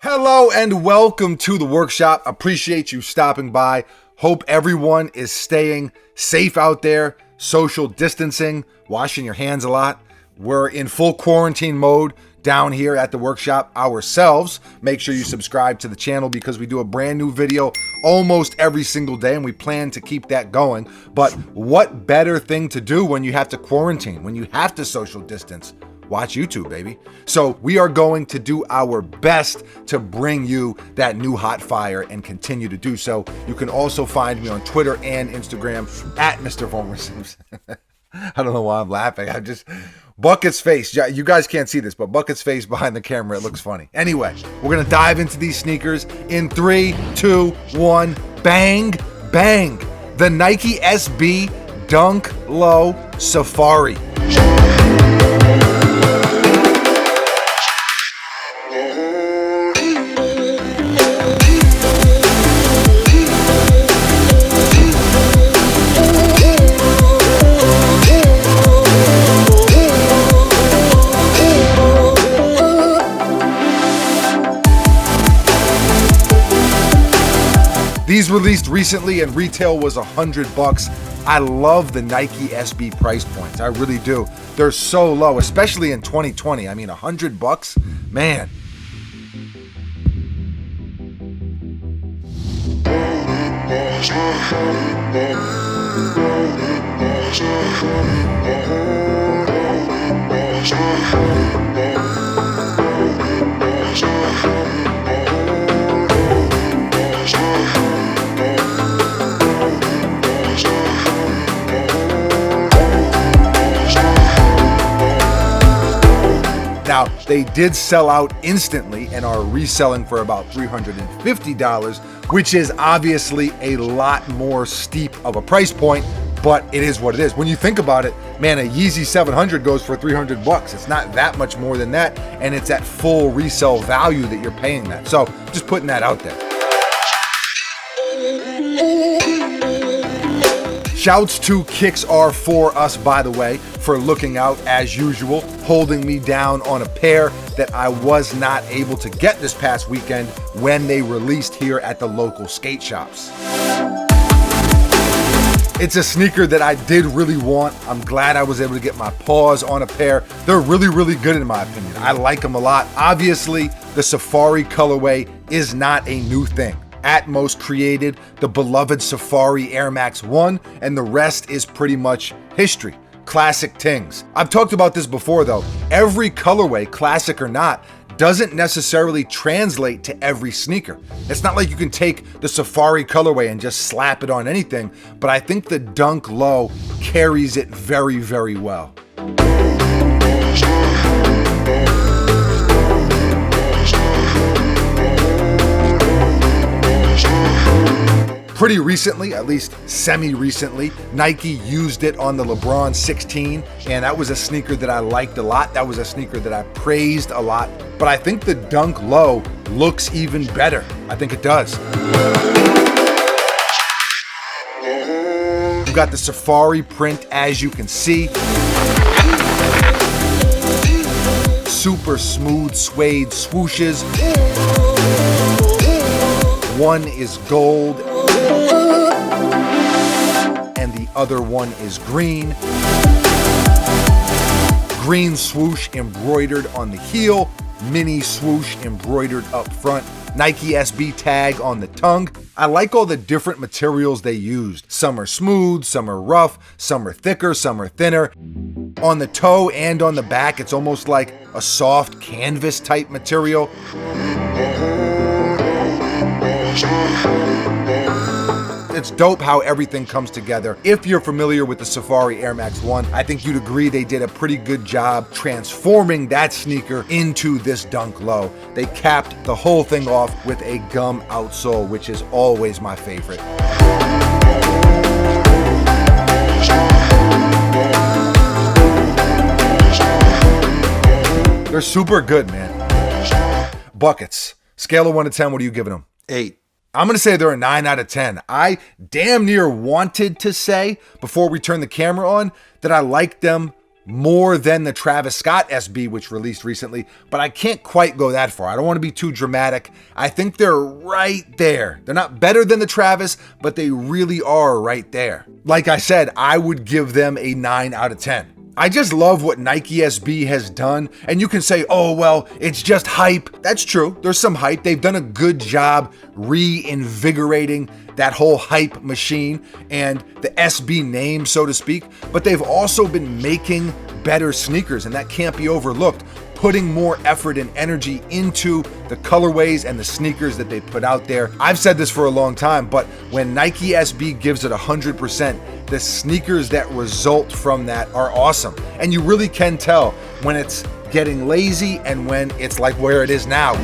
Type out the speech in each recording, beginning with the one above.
Hello and welcome to the workshop. Appreciate you stopping by. Hope everyone is staying safe out there, social distancing, washing your hands a lot. We're in full quarantine mode down here at the workshop ourselves. Make sure you subscribe to the channel because we do a brand new video almost every single day and we plan to keep that going. But what better thing to do when you have to quarantine, when you have to social distance? Watch YouTube, baby. So we are going to do our best to bring you that new hot fire and continue to do so. You can also find me on Twitter and Instagram at Mr. Vomer Simpson. I don't know why I'm laughing. I just, Bucket's face. You guys can't see this, but Bucket's face behind the camera, it looks funny. Anyway, we're going to dive into these sneakers in 3, 2, 1, bang, bang. The Nike SB Dunk Low Safari. These released recently and retail was $100. I love the Nike SB price points. I really do. They're so low, especially in 2020. I mean, $100, man. Now, they did sell out instantly and are reselling for about $350, which is obviously a lot more steep of a price point, but it is what it is. When you think about it, man, a Yeezy 700 goes for $300. It's not that much more than that, and it's at full resale value that you're paying that. So just putting that out there. Shouts to Kicks Are For Us, by the way, for looking out as usual, holding me down on a pair that I was not able to get this past weekend when they released here at the local skate shops. It's a sneaker that I did really want. I'm glad I was able to get my paws on a pair. They're really, really good in my opinion. I like them a lot. Obviously, the Safari colorway is not a new thing. Atmos created the beloved Safari Air Max 1, and the rest is pretty much history. Classic tings. I've talked about this before though. Every colorway, classic or not, doesn't necessarily translate to every sneaker. It's not like you can take the Safari colorway and just slap it on anything, but I think the Dunk Low carries it very, very well. Pretty recently, at least semi-recently, Nike used it on the LeBron 16, and that was a sneaker that I liked a lot. That was a sneaker that I praised a lot, but I think the Dunk Low looks even better. I think it does. You've got the Safari print, as you can see. Super smooth suede swooshes. One is gold and the other one is green. Green swoosh embroidered on the heel, mini swoosh embroidered up front, Nike SB tag on the tongue. I like all the different materials they used. Some are smooth, some are rough, some are thicker, some are thinner. On the toe and on the back, it's almost like a soft canvas type material. It's dope how everything comes together. If you're familiar with the Safari Air Max 1, I think you'd agree they did a pretty good job transforming that sneaker into this Dunk Low. They capped the whole thing off with a gum outsole, which is always my favorite. They're super good, man. Buckets. Scale of 1 to 10, what are you giving them? 8. I'm going to say they're a 9 out of 10. I damn near wanted to say, before we turn the camera on, that I liked them more than the Travis Scott SB, which released recently, but I can't quite go that far. I don't want to be too dramatic. I think they're right there. They're not better than the Travis, but they really are right there. Like I said, I would give them a 9 out of 10. I just love what Nike SB has done. And you can say, oh, well, it's just hype. That's true. There's some hype. They've done a good job reinvigorating that whole hype machine and the SB name, so to speak. But they've also been making better sneakers, and that can't be overlooked. Putting more effort and energy into the colorways and the sneakers that they put out there. I've said this for a long time, but when Nike SB gives it 100%, the sneakers that result from that are awesome. And you really can tell when it's getting lazy and when it's like where it is now.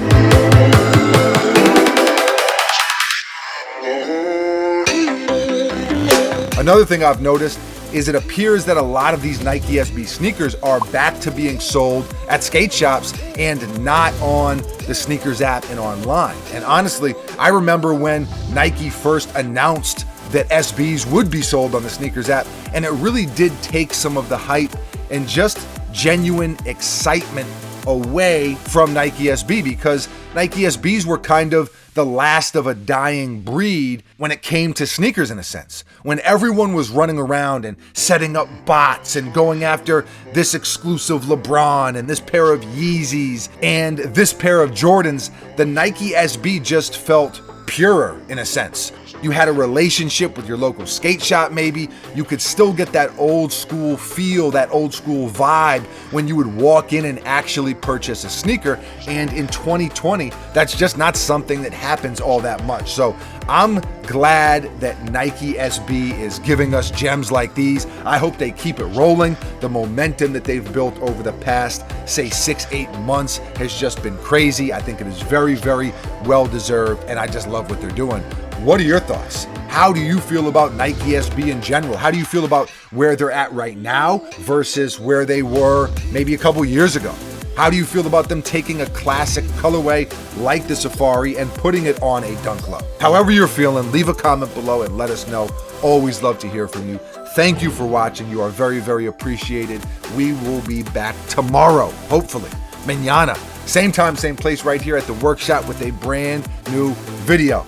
Another thing I've noticed is it appears that a lot of these Nike SB sneakers are back to being sold at skate shops and not on the sneakers app and online. And honestly, I remember when Nike first announced that SBs would be sold on the sneakers app, and it really did take some of the hype and just genuine excitement away from Nike SB, because Nike SBs were kind of the last of a dying breed when it came to sneakers, in a sense. When everyone was running around and setting up bots and going after this exclusive LeBron and this pair of Yeezys and this pair of Jordans, the Nike SB just felt purer, in a sense. You had a relationship with your local skate shop, maybe. You could still get that old school feel, that old school vibe when you would walk in and actually purchase a sneaker. And in 2020, that's just not something that happens all that much. So I'm glad that Nike SB is giving us gems like these. I hope they keep it rolling. The momentum that they've built over the past, say, 6-8 months has just been crazy. I think it is very, very well deserved, and I just love what they're doing. What are your thoughts? How do you feel about Nike SB in general? How do you feel about where they're at right now versus where they were maybe a couple years ago? How do you feel about them taking a classic colorway like the Safari and putting it on a Dunk Low? However you're feeling, leave a comment below and let us know. Always love to hear from you. Thank you for watching. You are very, very appreciated. We will be back tomorrow, hopefully. Mañana. Same time, same place, right here at the workshop with a brand new video.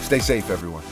Stay safe, everyone.